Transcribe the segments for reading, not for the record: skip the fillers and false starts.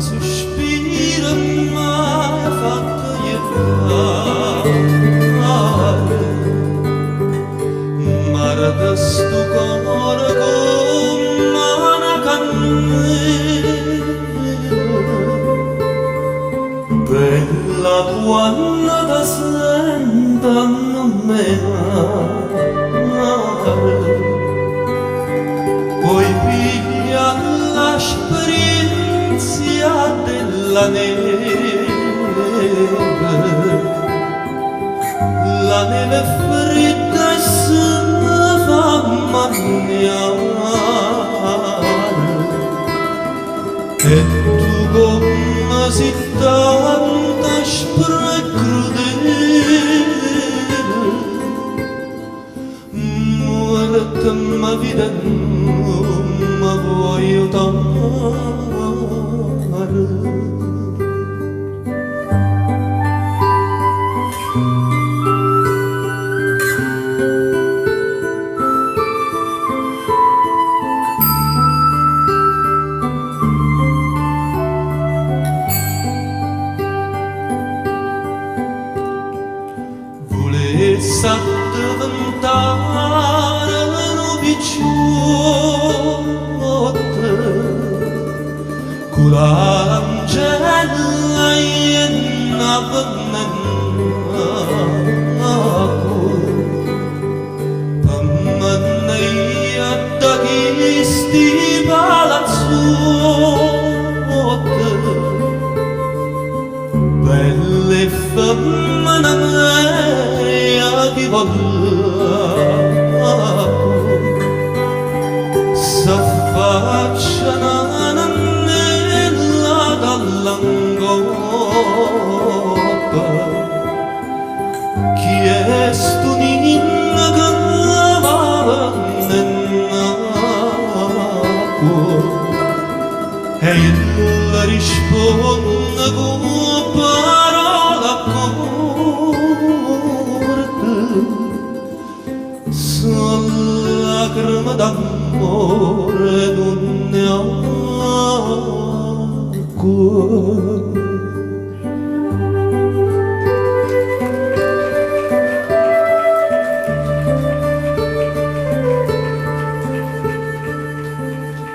sospiro mai fatto ieri, ma sto cuore come una cannella, bella quando ti sento non me poi piglia l'esperienza della neve, la neve fredda e si fa mangiare, e tu come si tanto aspra e crudele, muorta ma vita non mi voglio dare. Volessa diventare un picciotto con l'angela e una venena, per me da questi palazzotti belle femmine di s'affacciano nella dall'angoscia, chi è sto ninno che va nell'acqua, e io rispondo con parola lacrime d'amore non ne ho acqua.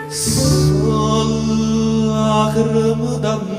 Sono lacrime d'amore